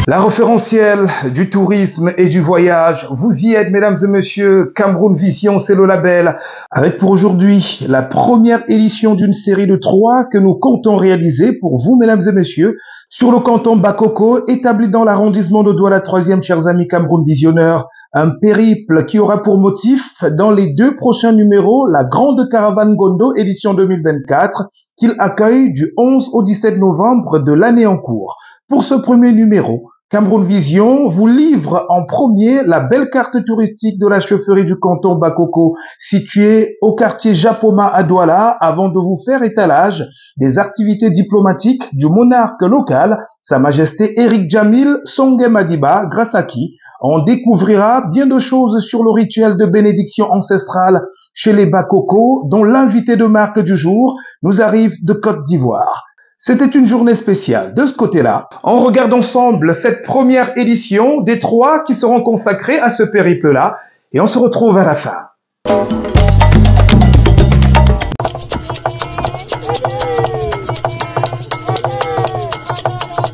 La référentielle du tourisme et du voyage vous y aide, mesdames et messieurs. Cameroun Vision, c'est le label. Avec pour aujourd'hui la première édition d'une série de 3 que nous comptons réaliser pour vous, mesdames et messieurs, sur le canton Bakoko, établi dans l'arrondissement de Douala 3e, chers amis Cameroun Visionneurs. Un périple qui aura pour motif, dans les 2 prochains numéros, la Grande Caravane Gondo, édition 2024, qu'il accueille du 11 au 17 novembre de l'année en cours. Pour ce premier numéro, Cameroun Vision vous livre en premier la belle carte touristique de la chaufferie du canton Bakoko, située au quartier Japoma à Douala, avant de vous faire étalage des activités diplomatiques du monarque local, Sa Majesté Eric Djamil Songe Madiba, grâce à qui on découvrira bien de choses sur le rituel de bénédiction ancestrale chez les Bakoko, dont l'invité de marque du jour nous arrive de Côte d'Ivoire. C'était une journée spéciale. De ce côté-là, on regarde ensemble cette première édition des 3 qui seront consacrés à ce périple-là et on se retrouve à la fin.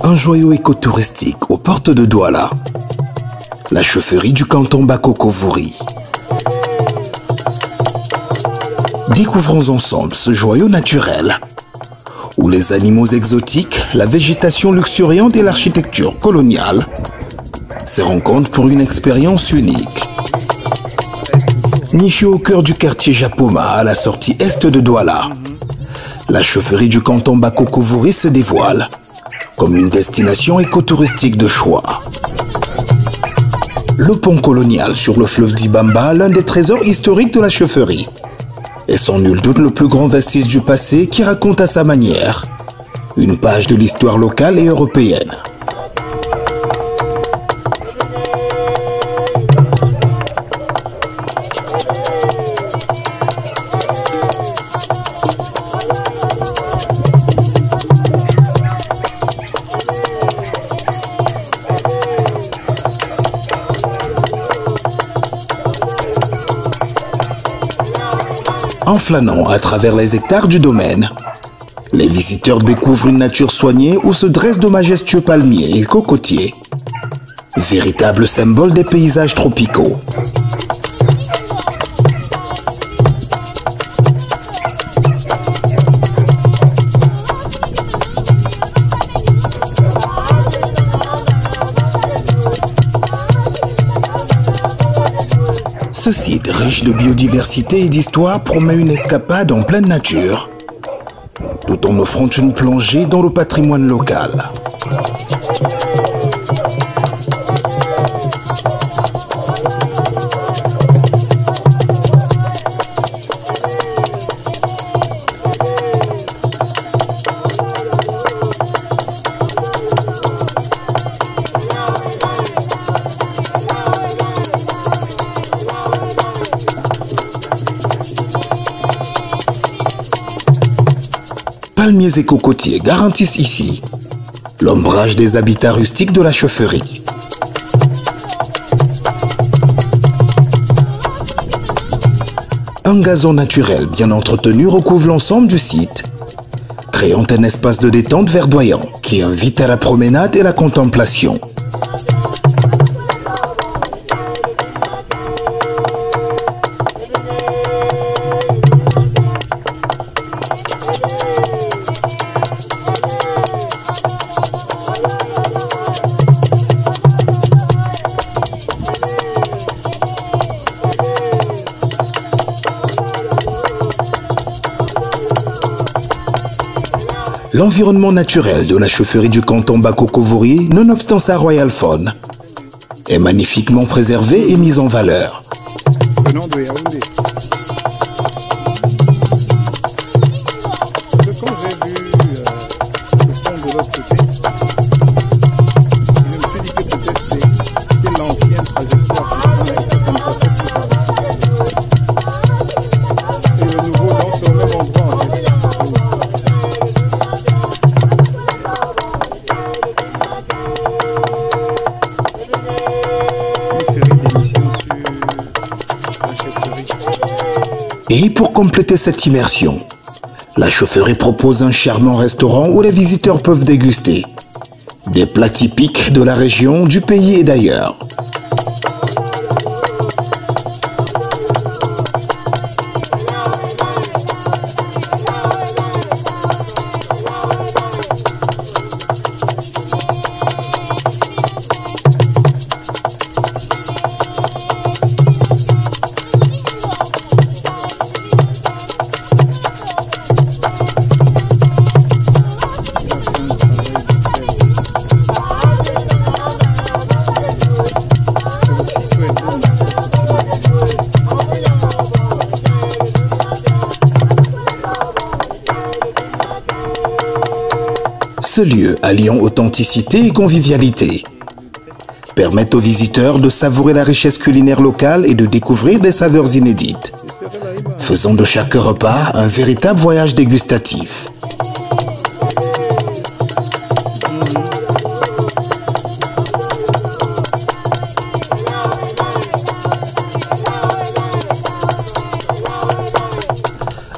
Un joyau écotouristique aux portes de Douala. La chaufferie du canton Bakoko-Vouri. Découvrons ensemble ce joyau naturel où les animaux exotiques, la végétation luxuriante et l'architecture coloniale se rencontrent pour une expérience unique. Nichée au cœur du quartier Japoma, à la sortie est de Douala, la chaufferie du canton Bakoko-Vouri se dévoile comme une destination écotouristique de choix. Le pont colonial sur le fleuve d'Ibamba, l'un des trésors historiques de la chaufferie, est sans nul doute le plus grand vestige du passé qui raconte à sa manière une page de l'histoire locale et européenne. En flânant à travers les hectares du domaine, les visiteurs découvrent une nature soignée où se dressent de majestueux palmiers et cocotiers, véritables symboles des paysages tropicaux. Ce site, riche de biodiversité et d'histoire, promet une escapade en pleine nature, tout en offrant une plongée dans le patrimoine local. Palmiers et cocotiers garantissent ici l'ombrage des habitats rustiques de la chaufferie. Un gazon naturel bien entretenu recouvre l'ensemble du site, créant un espace de détente verdoyant qui invite à la promenade et la contemplation. L'environnement naturel de la chaufferie du canton Bakoko-Vouri, nonobstant sa royale faune, est magnifiquement préservé et mis en valeur. Venant de Yaoundé. Quand j'ai vu le pont de l'autre côté, je me suis dit que peut-être c'était l'ancienne trajectoire que ça ne passait plus par ici. Et le nouveau dans ce même endroit en fait. Et pour compléter cette immersion, la chaufferie propose un charmant restaurant où les visiteurs peuvent déguster Des plats typiques de la région, du pays et d'ailleurs. Ce lieu, alliant authenticité et convivialité, permet aux visiteurs de savourer la richesse culinaire locale et de découvrir des saveurs inédites, faisant de chaque repas un véritable voyage dégustatif.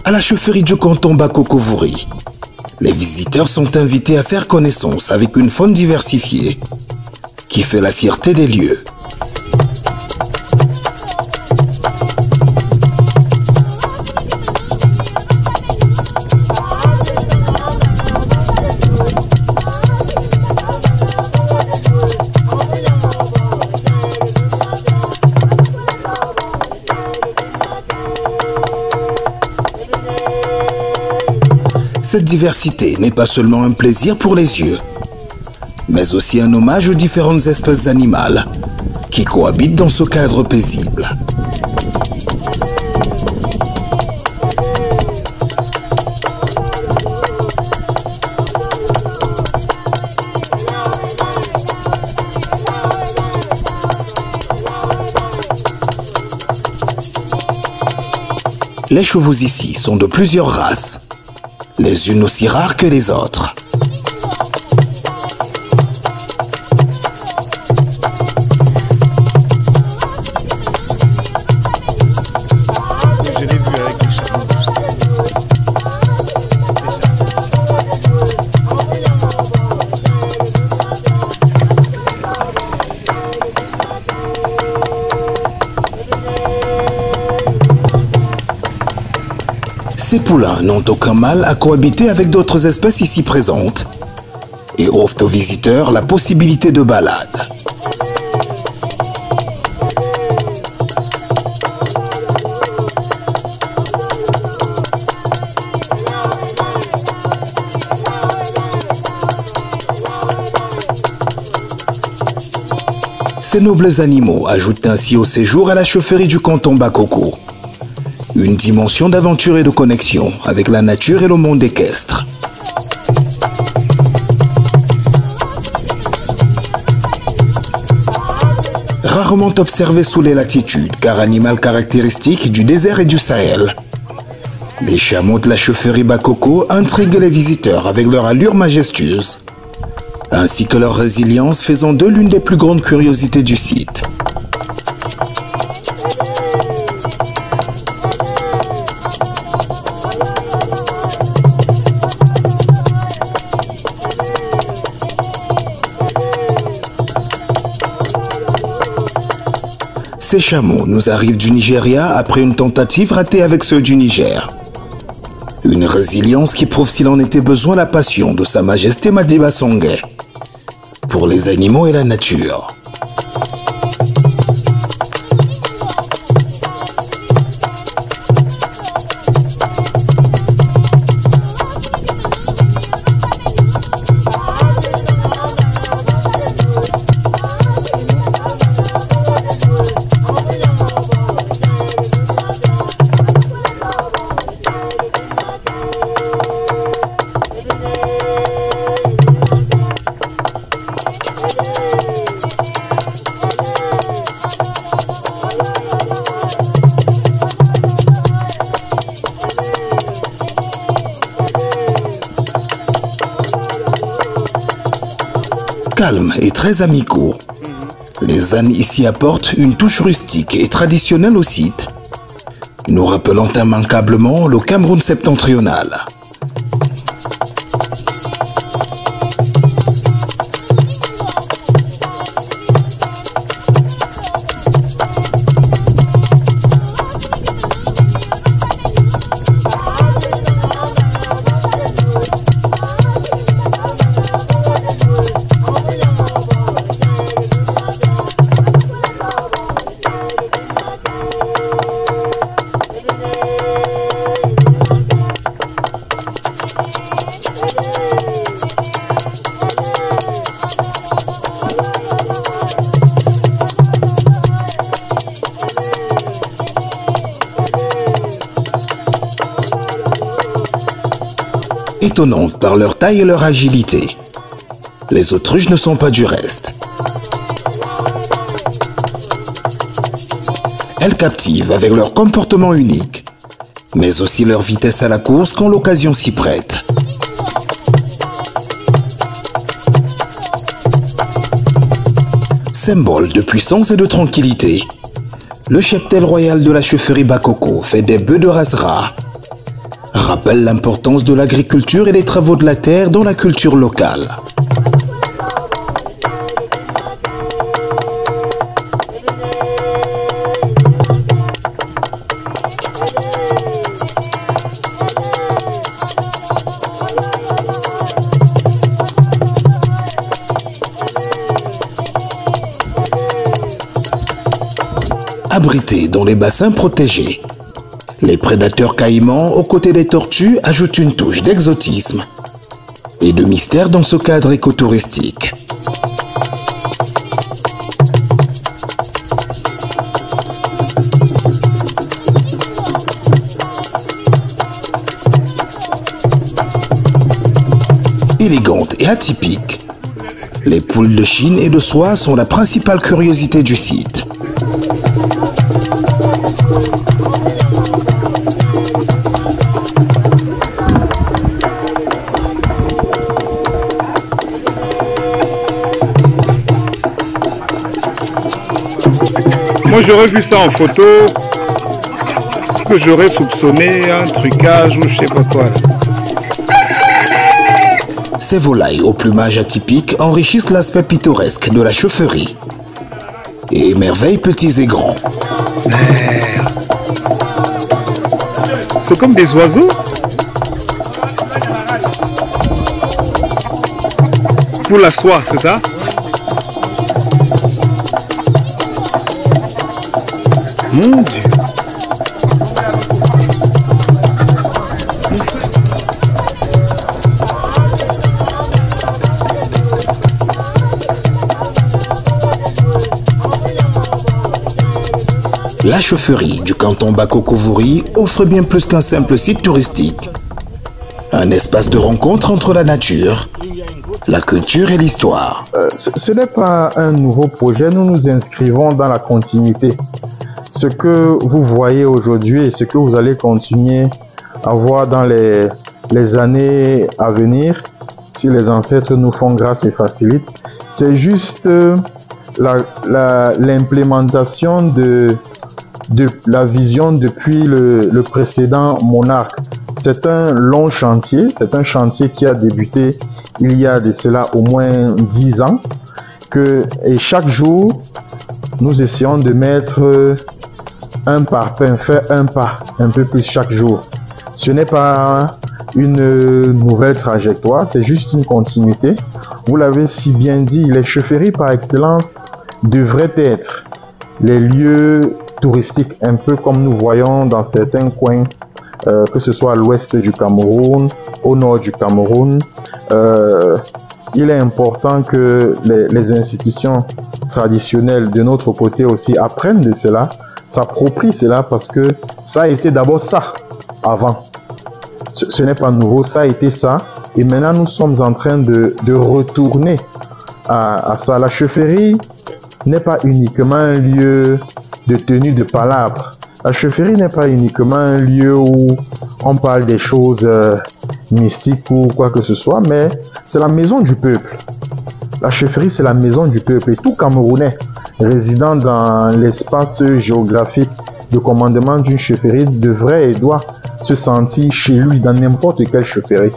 À la chaufferie du canton Bakoko-Vouri, les visiteurs sont invités à faire connaissance avec une faune diversifiée qui fait la fierté des lieux. Cette diversité n'est pas seulement un plaisir pour les yeux, mais aussi un hommage aux différentes espèces animales qui cohabitent dans ce cadre paisible. Les chevaux ici sont de plusieurs races, les unes aussi rares que les autres. Je l'ai vu avec les chameaux. Ces poulains n'ont aucun mal à cohabiter avec d'autres espèces ici présentes et offrent aux visiteurs la possibilité de balade. Ces nobles animaux ajoutent ainsi au séjour à la chaufferie du canton Bakoko une dimension d'aventure et de connexion avec la nature et le monde équestre. Rarement observé sous les latitudes, car animal caractéristique du désert et du Sahel, les chameaux de la chaufferie Bakoko intriguent les visiteurs avec leur allure majestueuse, ainsi que leur résilience faisant d'eux l'une des plus grandes curiosités du site. Ces chameaux nous arrivent du Nigeria après une tentative ratée avec ceux du Niger. Une résilience qui prouve s'il en était besoin la passion de Sa Majesté Madiba Songhé pour les animaux et la nature. Calmes et très amicaux, les ânes ici apportent une touche rustique et traditionnelle au site, nous rappelant immanquablement le Cameroun septentrional. étonnantes par leur taille et leur agilité. Les autruches ne sont pas du reste. Elles captivent avec leur comportement unique, mais aussi leur vitesse à la course quand l'occasion s'y prête. Symbole de puissance et de tranquillité, le cheptel royal de la chefferie Bakoko fait des bœufs de race rare, rappelle l'importance de l'agriculture et des travaux de la terre dans la culture locale. Abrités dans les bassins protégés, les prédateurs caïmans aux côtés des tortues ajoutent une touche d'exotisme et de mystère dans ce cadre écotouristique. Élégantes et atypiques, les poules de Chine et de soie sont la principale curiosité du site. Moi j'aurais vu ça en photo, que j'aurais soupçonné un trucage ou je sais pas quoi. Ces volailles au plumage atypique enrichissent l'aspect pittoresque de la chaufferie et émerveillent petits et grands. C'est comme des oiseaux. Pour la soie, c'est ça? Mon Dieu. La chaufferie du canton Bakoko-Vouri offre bien plus qu'un simple site touristique. Un espace de rencontre entre la nature, la culture et l'histoire. Ce n'est pas un nouveau projet, nous nous inscrivons dans la continuité. Ce que vous voyez aujourd'hui et ce que vous allez continuer à voir dans les années à venir, si les ancêtres nous font grâce et facilitent, c'est juste l'implémentation de la vision depuis le précédent monarque. C'est un long chantier, c'est un chantier qui a débuté il y a de cela au moins 10 ans, et chaque jour, nous essayons de mettre un pas, faire un pas, un peu plus chaque jour. Ce n'est pas une nouvelle trajectoire, c'est juste une continuité. Vous l'avez si bien dit, les chefferies par excellence devraient être les lieux touristiques, un peu comme nous voyons dans certains coins, que ce soit à l'ouest du Cameroun, au nord du Cameroun. Il est important que les institutions traditionnelles de notre côté aussi apprennent de cela, s'approprient cela, parce que ça a été d'abord ça avant. Ce n'est pas nouveau, ça a été ça. Et maintenant, nous sommes en train de retourner à ça. La chefferie n'est pas uniquement un lieu de tenue de palabres. La chefferie n'est pas uniquement un lieu où on parle des choses mystiques ou quoi que ce soit, mais c'est la maison du peuple. La chefferie, c'est la maison du peuple. Et tout Camerounais résidant dans l'espace géographique de commandement d'une chefferie devrait et doit se sentir chez lui dans n'importe quelle chefferie.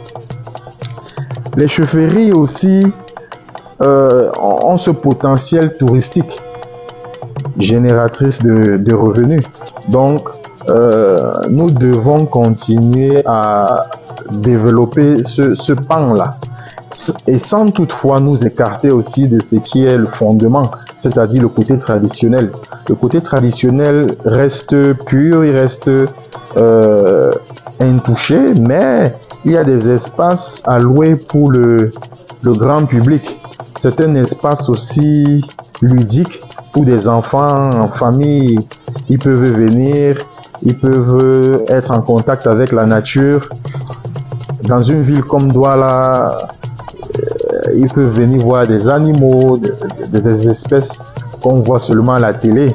Les chefferies aussi ont ce potentiel touristique génératrice de revenus. Donc, nous devons continuer à développer ce pan-là, et sans toutefois nous écarter aussi de ce qui est le fondement, c'est-à-dire le côté traditionnel. Le côté traditionnel reste pur, il reste intouché, mais il y a des espaces alloués pour le grand public. C'est un espace aussi ludique où des enfants en famille, ils peuvent venir, ils peuvent être en contact avec la nature. dans une ville comme Douala, ils peuvent venir voir des animaux, des espèces qu'on voit seulement à la télé.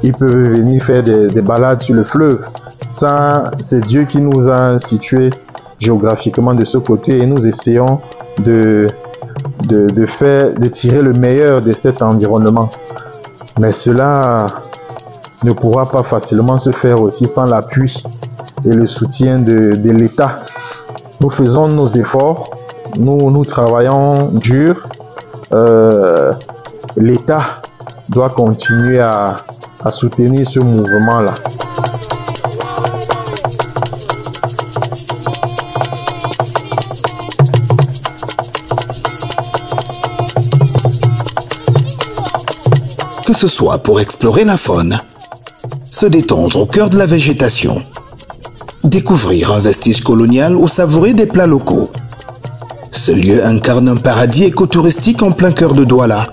Ils peuvent venir faire des balades sur le fleuve. Ça, c'est Dieu qui nous a situés géographiquement de ce côté et nous essayons de tirer le meilleur de cet environnement. Mais cela ne pourra pas facilement se faire aussi sans l'appui et le soutien de l'État. Nous faisons nos efforts, nous travaillons dur. L'État doit continuer à soutenir ce mouvement-là. Que ce soit pour explorer la faune, se détendre au cœur de la végétation, découvrir un vestige colonial ou savourer des plats locaux. Ce lieu incarne un paradis écotouristique en plein cœur de Douala,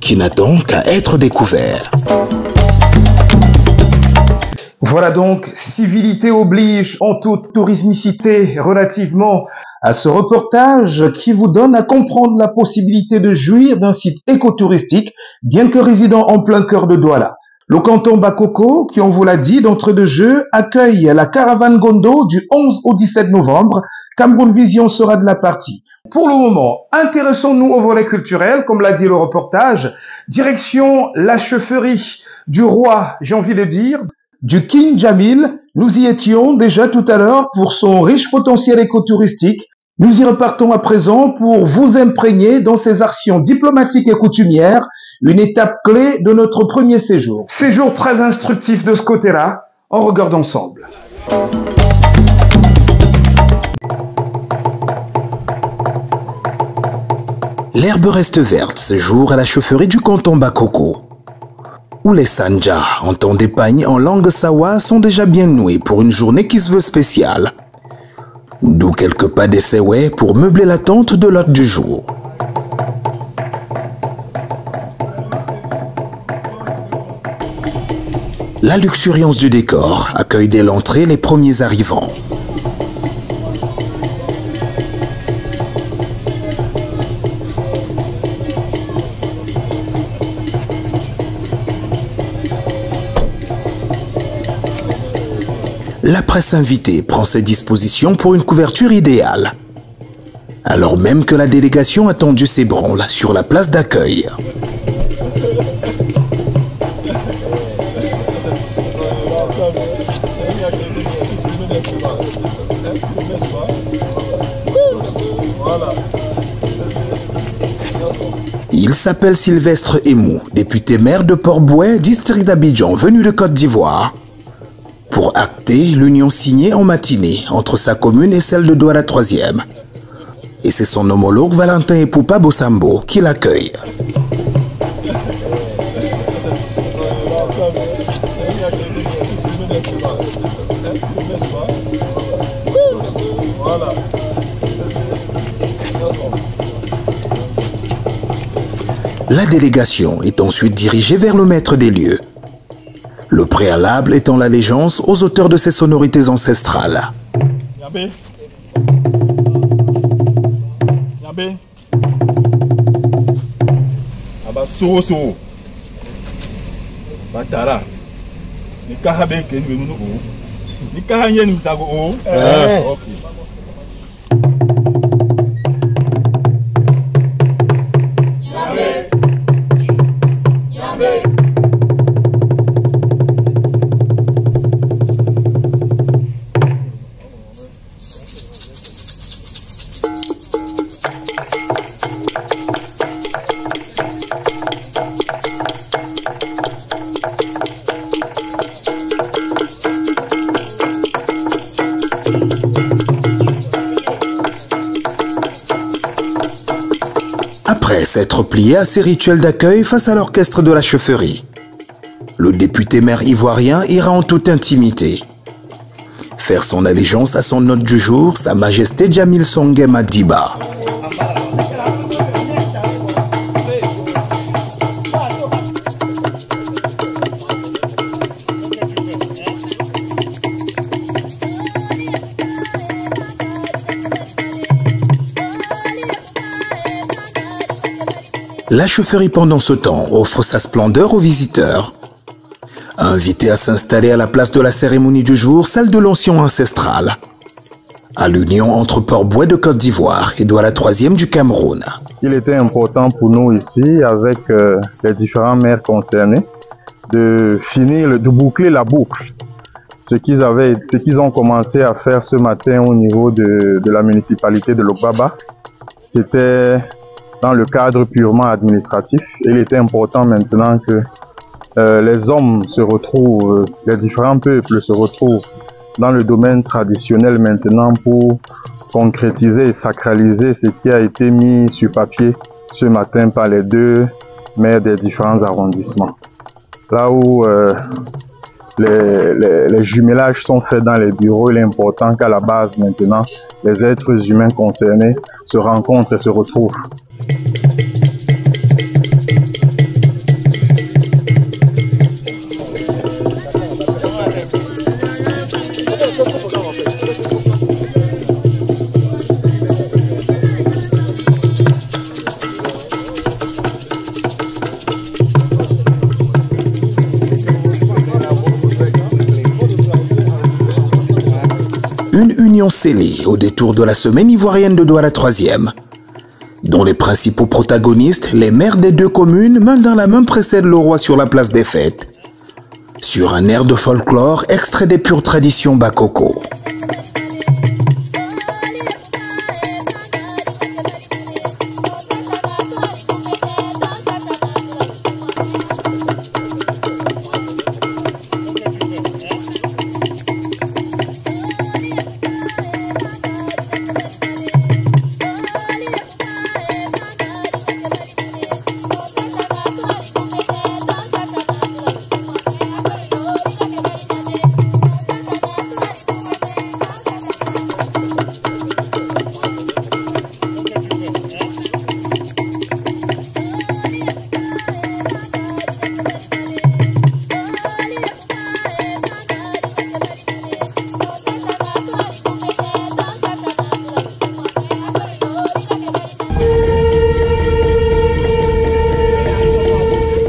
qui n'attend qu'à être découvert. Voilà donc, civilité oblige en toute tourismicité relativement à ce reportage qui vous donne à comprendre la possibilité de jouir d'un site écotouristique, bien que résidant en plein cœur de Douala. Le canton Bakoko, qui on vous l'a dit d'entrée de jeu, accueille la caravane Gondo du 11 au 17 novembre. Cameroun Vision sera de la partie. Pour le moment, intéressons-nous au volet culturel, comme l'a dit le reportage. Direction la chefferie du roi, j'ai envie de dire, du King Jamil. Nous y étions déjà tout à l'heure pour son riche potentiel écotouristique. Nous y repartons à présent pour vous imprégner dans ses actions diplomatiques et coutumières, une étape clé de notre premier séjour. Séjour très instructif de ce côté-là, on regarde ensemble. L'herbe reste verte ce jour à la chefferie du canton Bakoko, où les sanja, en temps d'épagne en langue sawa, sont déjà bien noués pour une journée qui se veut spéciale. D'où quelques pas d'essai pour meubler la tente de l'hôte du jour. La luxuriance du décor accueille dès l'entrée les premiers arrivants. La presse invitée prend ses dispositions pour une couverture idéale, alors même que la délégation a tendu ses branles sur la place d'accueil. Il s'appelle Sylvestre Emou, député maire de Port-Bouet, district d'Abidjan, venu de Côte d'Ivoire, pour acter l'union signée en matinée entre sa commune et celle de Douala 3e. Et c'est son homologue Valentin Epoupa Bossambo qui l'accueille. La délégation est ensuite dirigée vers le maître des lieux. Le préalable étant l'allégeance aux auteurs de ces sonorités ancestrales. Yabé. Yabé. Aba so. Batara. Ni kahabe kenu no o. Ni kahanye ni tago o. Okay. Après s'être plié à ses rituels d'accueil face à l'orchestre de la chefferie, le député maire ivoirien ira en toute intimité faire son allégeance à son hôte du jour, Sa Majesté Jamil Songé Madiba. La chaufferie pendant ce temps offre sa splendeur aux visiteurs. Invité à s'installer à la place de la cérémonie du jour, celle de l'onction ancestrale, à l'union entre Port-Bouët de Côte d'Ivoire et Douala III du Cameroun. Il était important pour nous ici, avec les différents maires concernés, de finir, de boucler la boucle. Ce qu'ils ont commencé à faire ce matin au niveau de la municipalité de Lokbaba, c'était dans le cadre purement administratif. Il était important maintenant que les hommes se retrouvent, les différents peuples se retrouvent dans le domaine traditionnel maintenant pour concrétiser et sacraliser ce qui a été mis sur papier ce matin par les deux maires des différents arrondissements. Là où les jumelages sont faits dans les bureaux, il est important qu'à la base maintenant, les êtres humains concernés se rencontrent et se retrouvent. Une union scellée au détour de la semaine ivoirienne de Douala III, dont les principaux protagonistes, les maires des deux communes, main dans la main précèdent le roi sur la place des fêtes, sur un air de folklore extrait des pures traditions Bakoko.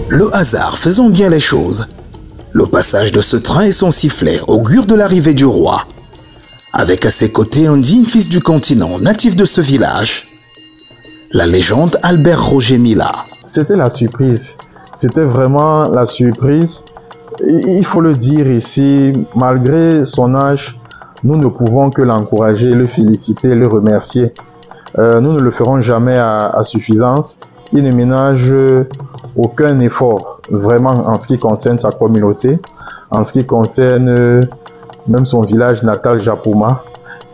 Le hasard faisant bien les choses, le passage de ce train et son sifflet augure de l'arrivée du roi, avec à ses côtés un digne fils du continent, natif de ce village, la légende Albert Roger Mila. C'était la surprise, c'était vraiment la surprise. Il faut le dire ici, malgré son âge, nous ne pouvons que l'encourager, le féliciter, le remercier. Nous ne le ferons jamais à suffisance. Il ne ménage aucun effort, vraiment, en ce qui concerne sa communauté, en ce qui concerne même son village natal, Japoma.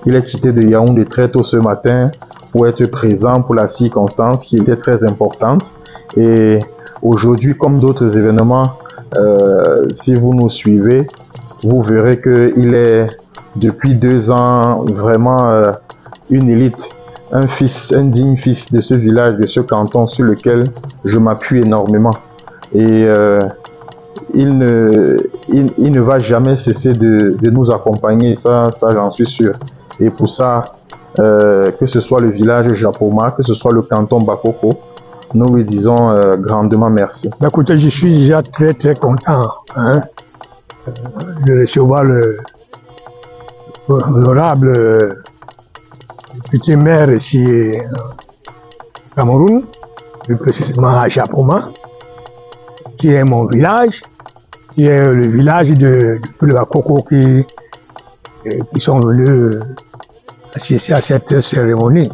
Il est quitté de Yaoundé très tôt ce matin pour être présent pour la circonstance qui était très importante. Et aujourd'hui, comme d'autres événements, si vous nous suivez, vous verrez qu'il est depuis 2 ans vraiment une élite. Un digne fils de ce village, de ce canton sur lequel je m'appuie énormément. Et il ne va jamais cesser de nous accompagner, ça j'en suis sûr. Et pour ça, que ce soit le village Japoma, que ce soit le canton Bakoko, nous lui disons grandement merci. Écoutez, je suis déjà très content de recevoir l'honorable petit maire ici au Cameroun, plus précisément à Japoma, qui est mon village, qui est le village de tous les Bakoko qui sont venus assister à cette cérémonie.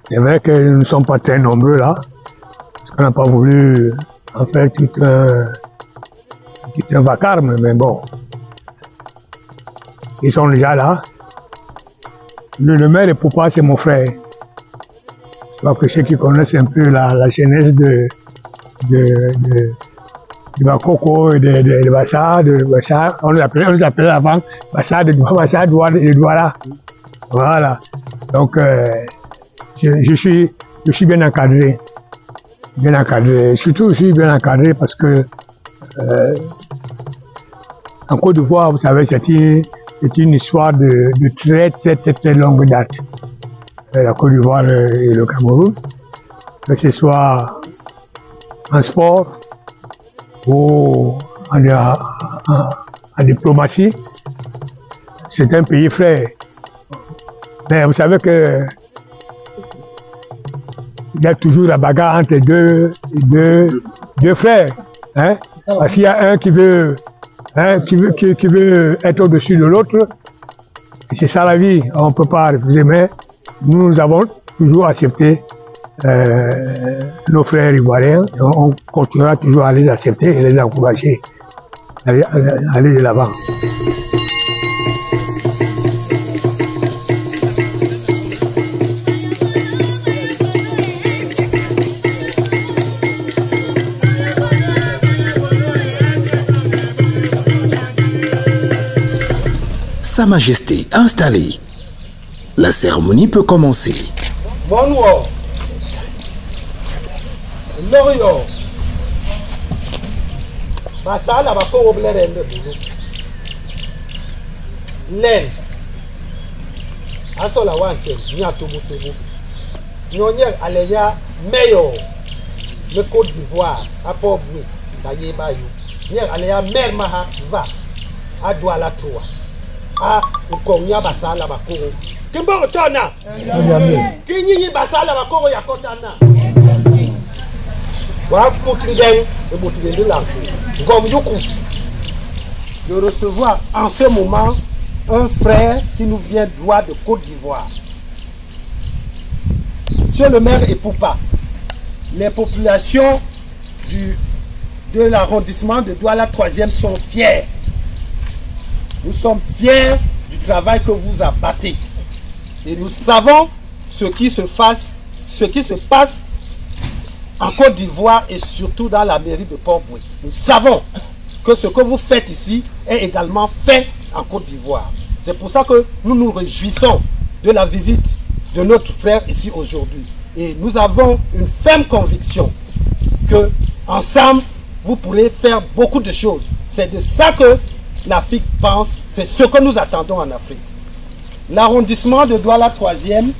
C'est vrai que nous ne sommes pas très nombreux là, parce qu'on n'a pas voulu en faire tout un vacarme, mais bon, ils sont déjà là. Le maire de Poupa, c'est mon frère. Je crois que ceux qui connaissent un peu la jeunesse de Bakoko et de Bassa, on les appelait avant Bassa de Douala. Voilà. Donc, je suis bien encadré. Bien encadré. Surtout, je suis bien encadré parce que en Côte d'Ivoire, vous savez, c'est une histoire de très longue date. La Côte d'Ivoire et le Cameroun, que ce soit en sport ou en diplomatie. C'est un pays frère. Mais vous savez que il y a toujours la bagarre entre deux frères. Hein? Parce qu'il y a un qui veut être au-dessus de l'autre. Et c'est ça la vie. On ne peut pas refuser, mais nous avons toujours accepté nos frères ivoiriens. Et on continuera toujours à les accepter et les encourager à aller de l'avant. Sa Majesté installée. La cérémonie peut commencer. Bonjour. Lorio. Masala va ko oblere ndo dulu. Len. Asola wanche nya tubu. Nyonye aleya meyo. Le Côte d'Ivoire à Port-Boué, Baye Bayou. Nye aleya mer maha va à Douala Toua. Ah, ukonya basala bakoro. Kimbo tona. Kinyi basala bakoro ya kotana. Wa mutingen e mutingen de la. Ngom yukut. De recevoir en ce moment un frère qui nous vient droit de Côte d'Ivoire. Monsieur le maire Epoupa, les populations de l'arrondissement de Douala 3e sont fiers. Nous sommes fiers du travail que vous abattez. Et nous savons ce qui se passe en Côte d'Ivoire et surtout dans la mairie de Port-Boué. Nous savons que ce que vous faites ici est également fait en Côte d'Ivoire. C'est pour ça que nous nous réjouissons de la visite de notre frère ici aujourd'hui. Et nous avons une ferme conviction que ensemble, vous pourrez faire beaucoup de choses. C'est de ça que l'Afrique pense, c'est ce que nous attendons en Afrique. L'arrondissement de Douala 3e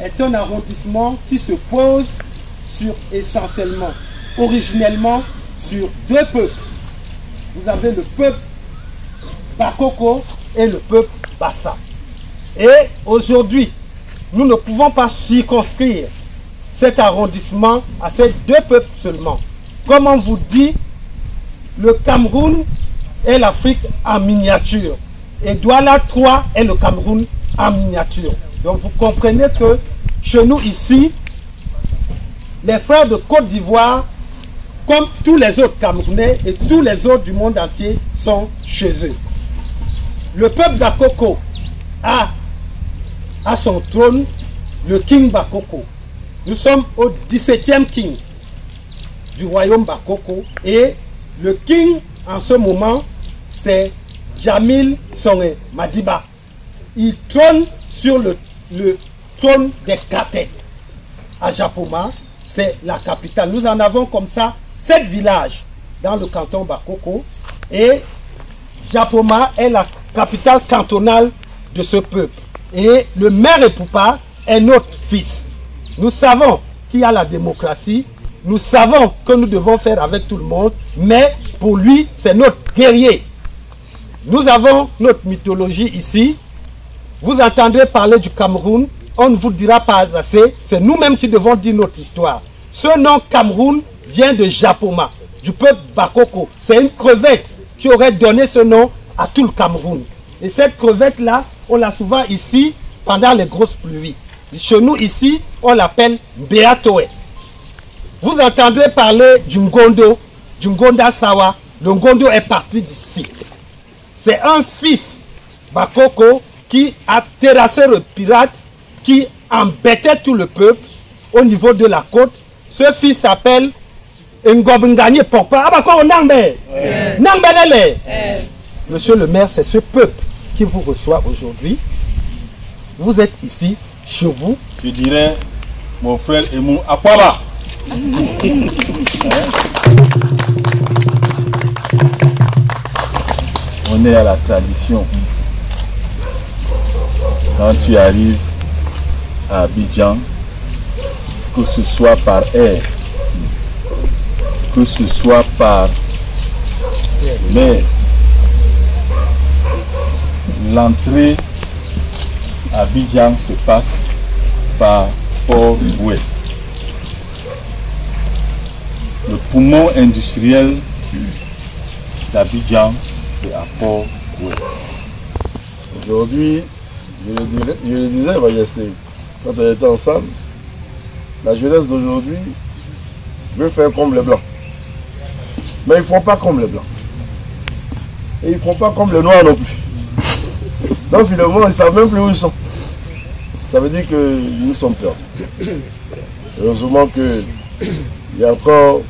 est un arrondissement qui se pose essentiellement, originellement, sur deux peuples. Vous avez le peuple Bakoko et le peuple Bassa. Et aujourd'hui, nous ne pouvons pas circonscrire cet arrondissement à ces deux peuples seulement. Comme on vous dit, le Cameroun est l'Afrique en miniature. Et Douala 3 est le Cameroun en miniature. Donc vous comprenez que chez nous ici, les frères de Côte d'Ivoire, comme tous les autres Camerounais et tous les autres du monde entier, sont chez eux. Le peuple Bakoko a à son trône le King Bakoko. Nous sommes au 17e King du royaume Bakoko et le King en ce moment c'est Jamil Songé Madiba. Il trône sur le trône des Katek à Japoma, c'est la capitale. Nous en avons comme ça 7 villages dans le canton Bakoko et Japoma est la capitale cantonale de ce peuple. Et le maire Epoupa est notre fils. Nous savons qu'il y a la démocratie, nous savons que nous devons faire avec tout le monde, mais pour lui, c'est notre guerrier. Nous avons notre mythologie ici. Vous entendrez parler du Cameroun, on ne vous dira pas assez, c'est nous-mêmes qui devons dire notre histoire. Ce nom Cameroun vient de Japoma, du peuple Bakoko. C'est une crevette qui aurait donné ce nom à tout le Cameroun. Et cette crevette-là, on l'a souvent ici pendant les grosses pluies. Chez nous ici, on l'appelle Beatoé. Vous entendrez parler du Ngondo, du Ngonda Sawa. Le Ngondo est parti d'ici. C'est un fils Bakoko qui a terrassé le pirate, qui embêtait tout le peuple au niveau de la côte. Ce fils s'appelle Ngobenganye Pokpa. Monsieur le maire, c'est ce peuple qui vous reçoit aujourd'hui. Vous êtes ici, chez vous. Je dirais, mon frère Emou Akwaba. On est à la tradition. Quand tu arrives à Abidjan, que ce soit par air que ce soit par mer. L'entrée à Abidjan se passe par Port-Boué. Le poumon industriel d'Abidjan, c'est à Port-Boué. Aujourd'hui, je le disais, Majesté, quand on était ensemble, la jeunesse d'aujourd'hui veut faire comme les Blancs. Mais ils ne font pas comme les Blancs. Et ils ne font pas comme les Noirs non plus. Donc finalement, ils ne savent même plus où ils sont. Ça veut dire que nous sommes perdus. Heureusement qu'il y a encore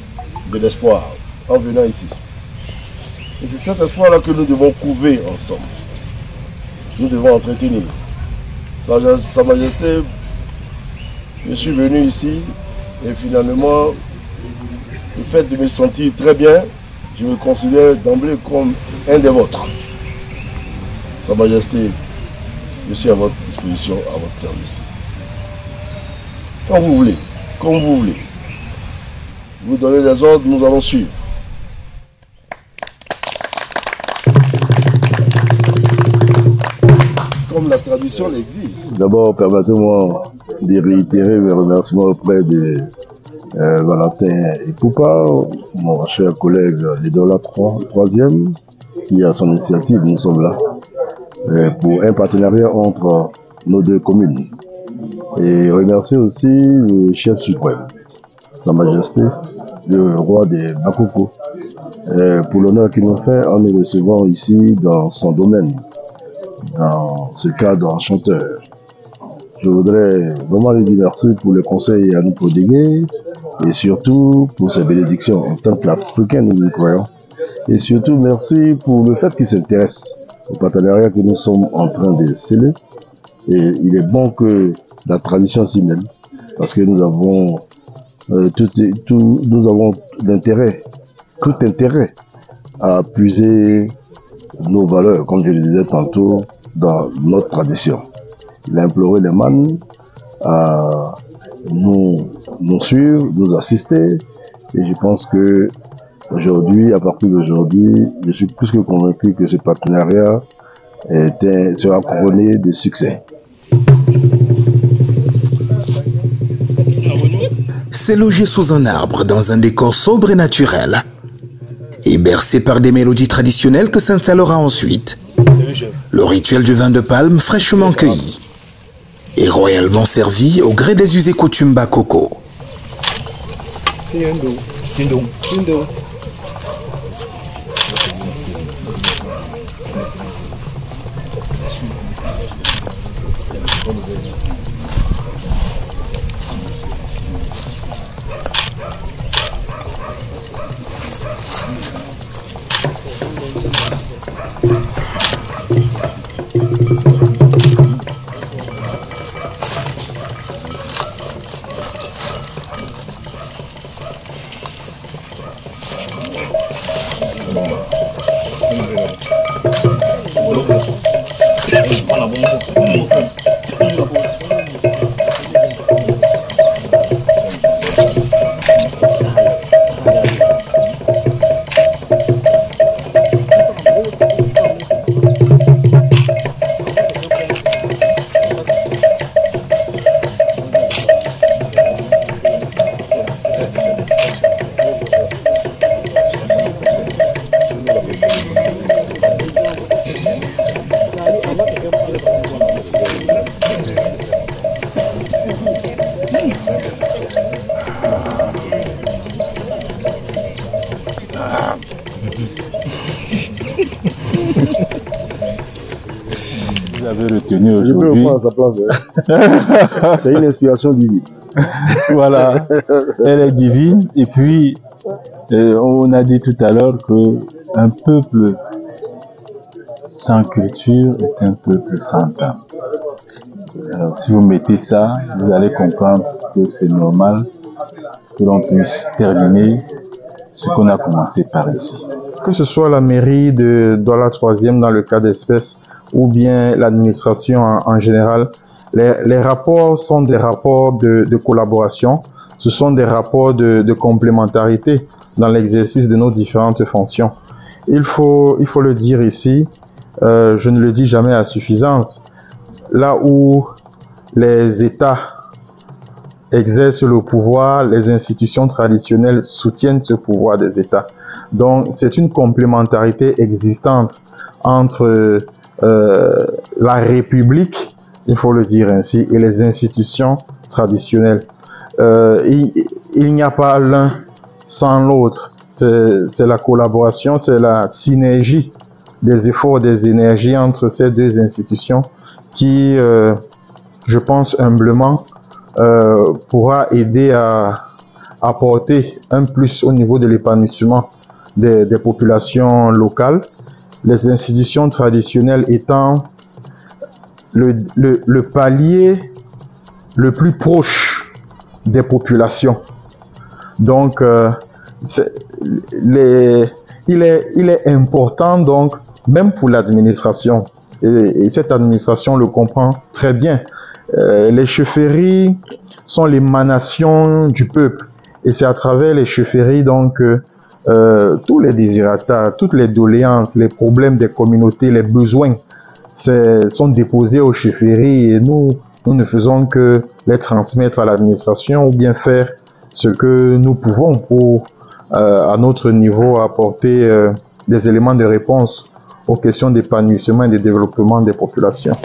de l'espoir en venant ici. Et c'est cet espoir-là que nous devons couver ensemble. Nous devons entretenir. Sa Majesté, je suis venu ici et finalement, le fait de me sentir très bien, je me considère d'emblée comme un des vôtres. Sa Majesté, je suis à votre disposition, à votre service. Quand vous voulez, comme vous voulez. Vous donnez des ordres, nous allons suivre. Comme la tradition l'exige. D'abord, permettez-moi de réitérer mes remerciements auprès de Valentin et Poupa, mon cher collègue de Dola 3e, qui a son initiative, nous sommes là, pour un partenariat entre nos deux communes. Et remercier aussi le chef suprême, Sa Majesté, le roi des Bakoko, pour l'honneur qu'il nous fait en nous recevant ici dans son domaine, dans ce cadre enchanteur. Je voudrais vraiment lui dire merci pour les conseils à nous prodiguer et surtout pour ses bénédictions en tant qu'Africains, nous y croyons. Et surtout merci pour le fait qu'il s'intéresse au partenariat que nous sommes en train de sceller. Et il est bon que la tradition s'y mêle parce que nous avons nous avons l'intérêt, tout intérêt à puiser nos valeurs, comme je le disais tantôt, dans notre tradition. Il a imploré les mannes à nous suivre, nous assister, et je pense que aujourd'hui, à partir d'aujourd'hui, je suis plus que convaincu que ce partenariat sera couronné de succès. C'est logé sous un arbre dans un décor sobre et naturel, et bercé par des mélodies traditionnelles que s'installera ensuite le rituel du vin de palme fraîchement cueilli et royalement servi au gré des us et coutumes Bakoko. Vous avez retenu Je peux aujourd'hui. reprendre à sa place. Hein. C'est une inspiration divine. Voilà, elle est divine. Et puis, on a dit tout à l'heure qu'un peuple sans culture est un peuple sans âme. Alors, si vous mettez ça, vous allez comprendre que c'est normal que l'on puisse terminer ce qu'on a commencé par ici. Que ce soit la mairie de Douala 3e dans le cas d'espèce ou bien l'administration en général, les rapports sont des rapports de collaboration. Ce sont des rapports de complémentarité dans l'exercice de nos différentes fonctions. Il faut le dire ici, je ne le dis jamais à suffisance, là où les États exercent le pouvoir, les institutions traditionnelles soutiennent ce pouvoir des États. Donc, c'est une complémentarité existante entre la République, il faut le dire ainsi, et les institutions traditionnelles. Il n'y a pas l'un sans l'autre. C'est la collaboration, c'est la synergie des efforts, des énergies entre ces deux institutions qui, je pense humblement, pourra aider à apporter un plus au niveau de l'épanouissement des populations locales. Les institutions traditionnelles étant le palier le plus proche des populations. Donc, il est important, donc, même pour l'administration, et cette administration le comprend très bien, les chefferies sont l'émanation du peuple, et c'est à travers les chefferies, donc, tous les désirata, toutes les doléances, les problèmes des communautés, les besoins sont déposés aux chefferies, et nous ne faisons que les transmettre à l'administration ou bien faire ce que nous pouvons pour, à notre niveau, apporter des éléments de réponse aux questions d'épanouissement et de développement des populations.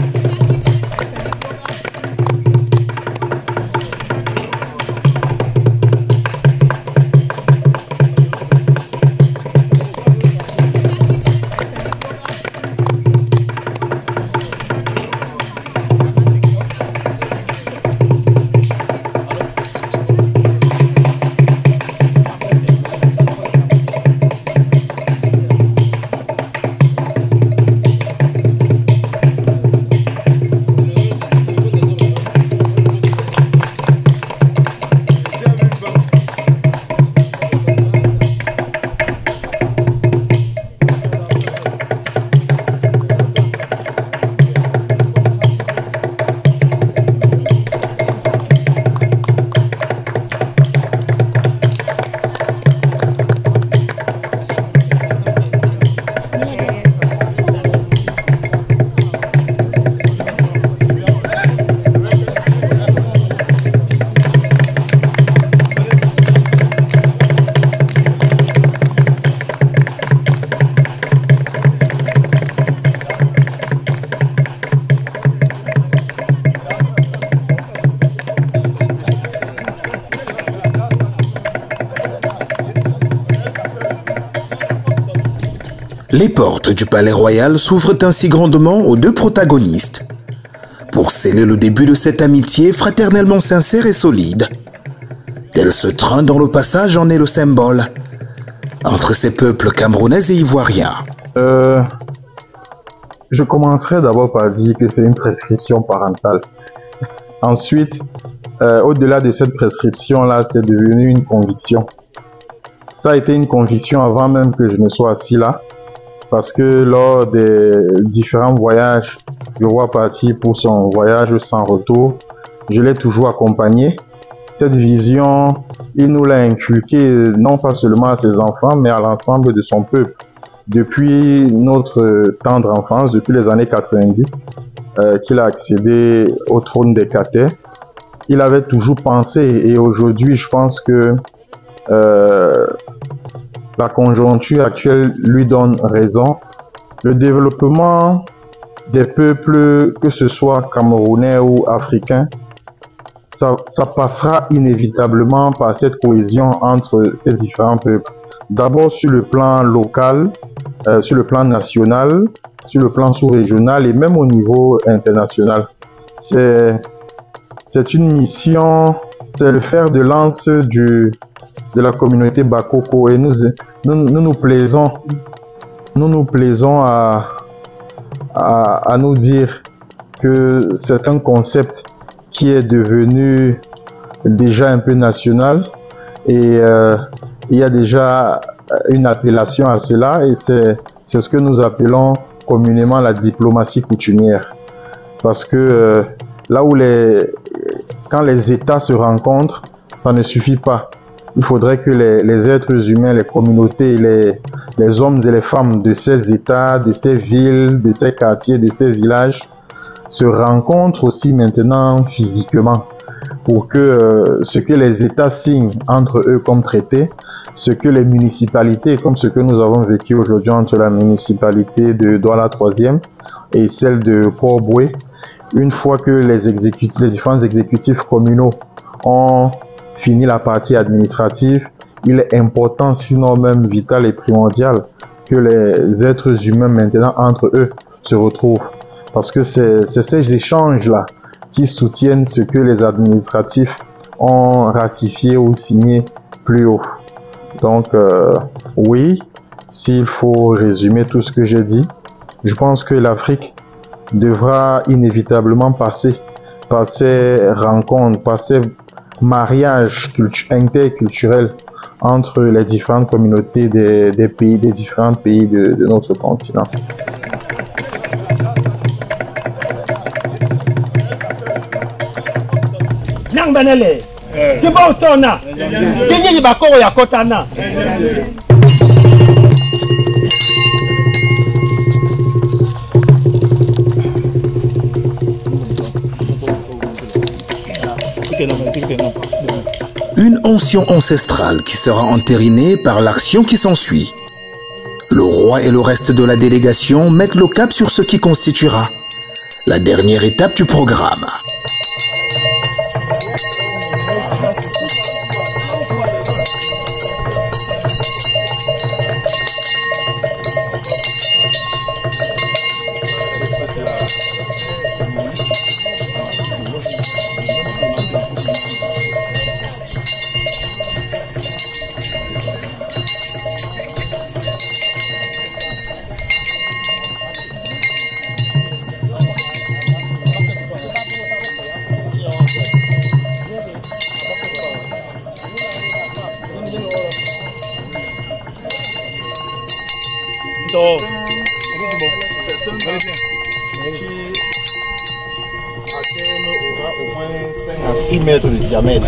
Les portes du palais royal s'ouvrent ainsi grandement aux deux protagonistes, pour sceller le début de cette amitié fraternellement sincère et solide. Tel ce train dont le passage en est le symbole, entre ces peuples camerounais et ivoiriens. Je commencerai d'abord par dire que c'est une prescription parentale. Ensuite, au-delà de cette prescription-là, c'est devenu une conviction. Ça a été une conviction avant même que je ne sois assis là, parce que lors des différents voyages, le roi parti pour son voyage sans retour, je l'ai toujours accompagné. Cette vision, il nous l'a inculquée non pas seulement à ses enfants, mais à l'ensemble de son peuple. Depuis notre tendre enfance, depuis les années 90, qu'il a accédé au trône des Katé, il avait toujours pensé, et aujourd'hui je pense que la conjoncture actuelle lui donne raison. Le développement des peuples, que ce soit camerounais ou africains, ça passera inévitablement par cette cohésion entre ces différents peuples. D'abord sur le plan local, sur le plan national, sur le plan sous-régional et même au niveau international. C'est une mission, c'est le fer de lance de la communauté Bakoko, et nous nous plaisons à nous dire que c'est un concept qui est devenu déjà un peu national, et il y a déjà une appellation à cela, et c'est ce que nous appelons communément la diplomatie coutumière, parce que là où quand les États se rencontrent, ça ne suffit pas. Il faudrait que les êtres humains, les communautés, les hommes et les femmes de ces États, de ces villes, de ces quartiers, de ces villages se rencontrent aussi maintenant physiquement pour que ce que les États signent entre eux comme traité, ce que les municipalités, comme ce que nous avons vécu aujourd'hui entre la municipalité de Douala 3e et celle de Port-Boué, une fois que les différents exécutifs communaux ont fini la partie administrative, il est important, sinon même vital et primordial, que les êtres humains maintenant entre eux se retrouvent. Parce que c'est ces échanges-là qui soutiennent ce que les administratifs ont ratifié ou signé plus haut. Donc, oui, s'il faut résumer tout ce que j'ai dit, je pense que l'Afrique devra inévitablement passer par ces rencontres, par ces mariages interculturels entre les différentes communautés des pays, des différents pays de notre continent. Une onction ancestrale qui sera entérinée par l'action qui s'ensuit. Le roi et le reste de la délégation mettent le cap sur ce qui constituera la dernière étape du programme. À 6 mètres de diamètre.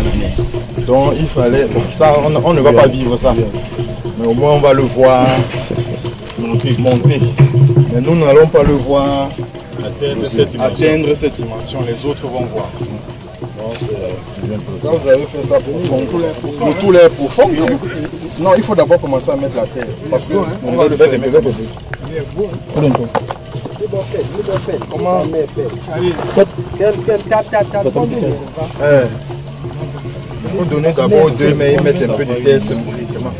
Donc il fallait, bon, ça on ne va pas vivre ça, mais au moins on va le voir monter. Mais nous n'allons pas le voir atteindre cette dimension, les autres vont voir. Donc, vous avez fait ça pour fond. Tous les pour fond. Non, il faut d'abord commencer à mettre la terre. Parce que on va le faire. Comment? Il faut donner d'abord 2 mais ils mettent un peu de terre symboliquement.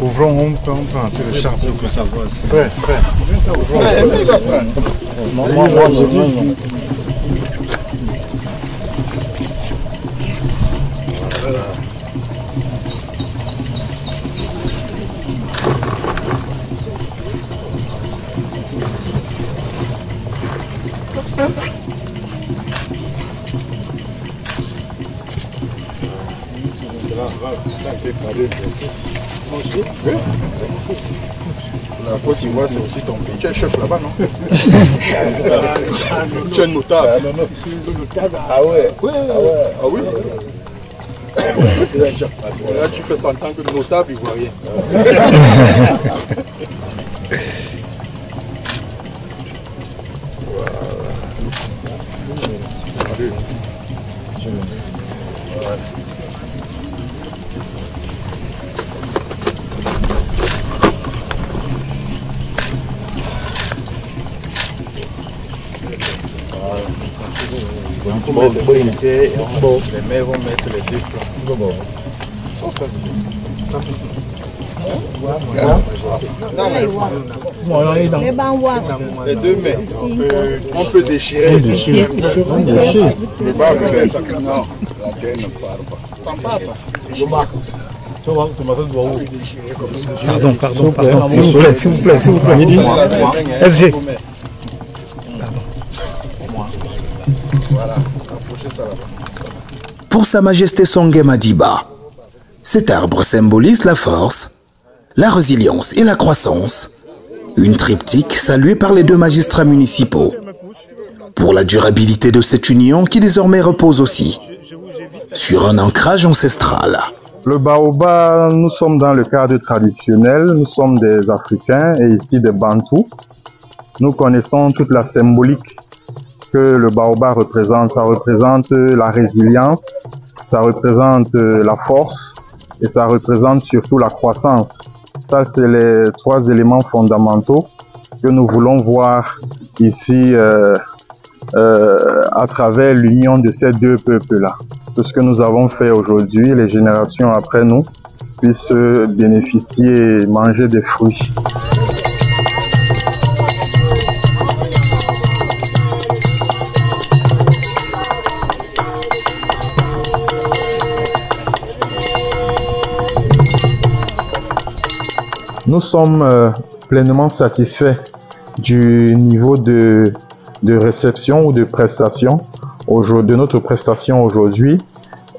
Ouvrons, on peut entrer le char pour que ça voit. Frère. La Côte d'Ivoire, c'est aussi ton pays. Tu es chef là-bas, non? Tu es notable. Ah ouais. Ah oui. Là, tu fais ça en tant que notable ivoirien. Les mères vont mettre les 2 plans. Les 2 mets, on peut déchirer. Le bas, Pardon. S'il vous plaît. SG. Pour Sa Majesté Songhai Madiba, cet arbre symbolise la force, la résilience et la croissance. Une triptyque saluée par les 2 magistrats municipaux. pour la durabilité de cette union qui désormais repose aussi sur un ancrage ancestral. Le baobab, nous sommes dans le cadre traditionnel, nous sommes des Africains et ici des Bantous. Nous connaissons toute la symbolique que le baobab représente. Ça représente la résilience, ça représente la force et ça représente surtout la croissance. Ça, c'est les 3 éléments fondamentaux que nous voulons voir ici à travers l'union de ces 2 peuples-là. Tout ce que nous avons fait aujourd'hui, les générations après nous puissent bénéficier et manger des fruits. Nous sommes pleinement satisfaits du niveau de réception ou de prestation de notre prestation aujourd'hui,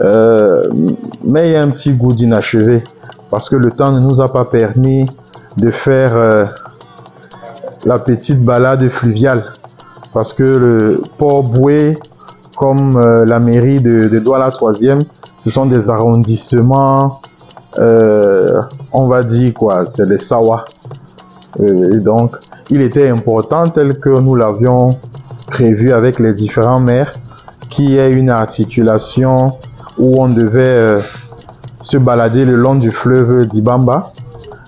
mais il y a un petit goût d'inachevé parce que le temps ne nous a pas permis de faire la petite balade fluviale, parce que le Port Boué, comme la mairie de Douala 3e, ce sont des arrondissements, on va dire quoi, c'est des sawas. Et donc, il était important, tel que nous l'avions prévu avec les différents maires, qu'il y ait une articulation où on devait se balader le long du fleuve d'Ibamba,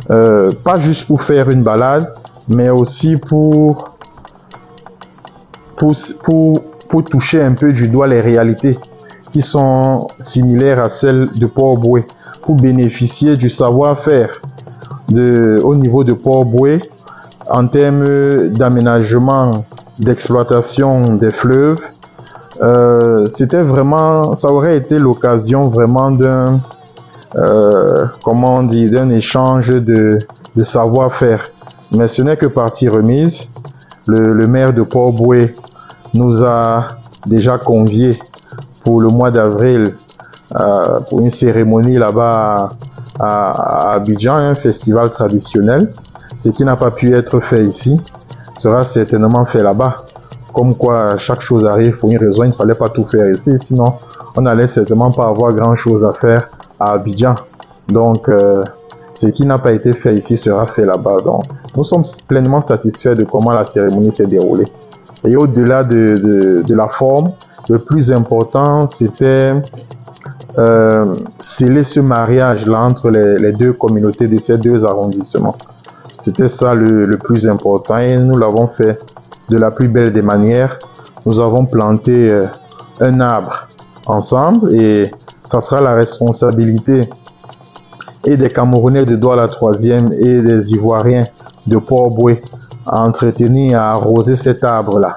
pas juste pour faire une balade, mais aussi pour toucher un peu du doigt les réalités qui sont similaires à celles de Port-Boué, pour bénéficier du savoir-faire au niveau de Port-Boué en termes d'aménagement, d'exploitation des fleuves. C'était vraiment, ça aurait été l'occasion vraiment d'un, comment on dit, d'un échange de savoir-faire. Mais ce n'est que partie remise. Le maire de Port-Boué nous a déjà conviés pour le mois d'avril pour une cérémonie là-bas à Abidjan, un festival traditionnel. Ce qui n'a pas pu être fait ici sera certainement fait là-bas. Comme quoi, chaque chose arrive pour une raison, il ne fallait pas tout faire ici, sinon on n'allait certainement pas avoir grand-chose à faire à Abidjan. Donc, ce qui n'a pas été fait ici sera fait là-bas. Donc, nous sommes pleinement satisfaits de comment la cérémonie s'est déroulée. Et au-delà de la forme, le plus important, c'était sceller ce mariage-là entre les 2 communautés de ces 2 arrondissements. C'était ça le plus important et nous l'avons fait de la plus belle des manières. Nous avons planté un arbre ensemble et ça sera la responsabilité et des Camerounais de Douala 3e et des Ivoiriens de Port-Boué à entretenir et à arroser cet arbre-là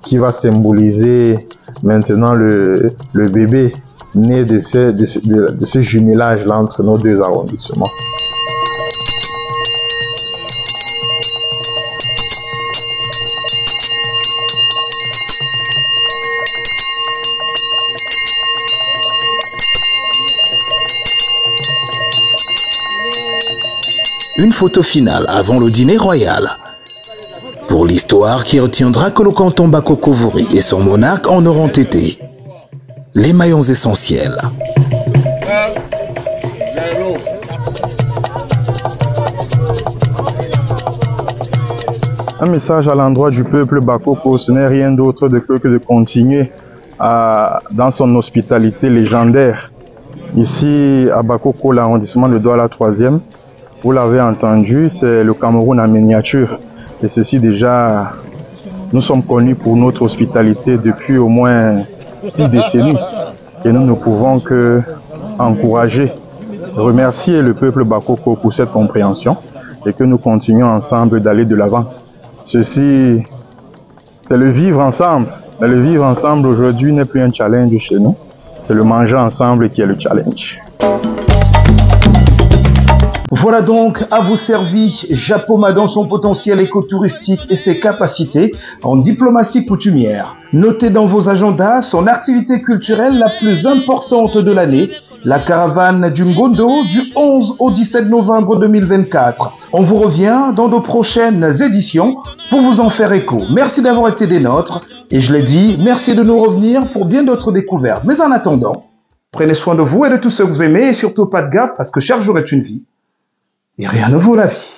qui va symboliser maintenant le bébé né de ce jumelage-là entre nos 2 arrondissements. Une photo finale avant le dîner royal. Pour l'histoire qui retiendra que le canton Bakoko-Vouri et son monarque en auront été les maillons essentiels. Un message à l'endroit du peuple Bakoko, ce n'est rien d'autre que de continuer dans son hospitalité légendaire. Ici à Bakoko, l'arrondissement de Douala 3e, vous l'avez entendu, c'est le Cameroun en miniature. Et ceci déjà, nous sommes connus pour notre hospitalité depuis au moins 6 décennies. Et nous ne pouvons que encourager, remercier le peuple Bakoko pour cette compréhension et que nous continuons ensemble d'aller de l'avant. Ceci, c'est le vivre ensemble. Mais le vivre ensemble aujourd'hui n'est plus un challenge chez nous. C'est le manger ensemble qui est le challenge. Voilà donc à vous servi Japoma dans son potentiel écotouristique et ses capacités en diplomatie coutumière. Notez dans vos agendas son activité culturelle la plus importante de l'année, la caravane du Ngondo du 11 au 17 novembre 2024. On vous revient dans de prochaines éditions pour vous en faire écho. Merci d'avoir été des nôtres Et je l'ai dit, merci de nous revenir pour bien d'autres découvertes. Mais en attendant, prenez soin de vous et de tous ceux que vous aimez et surtout pas de gaffe parce que chaque jour est une vie et rien ne vaut la vie.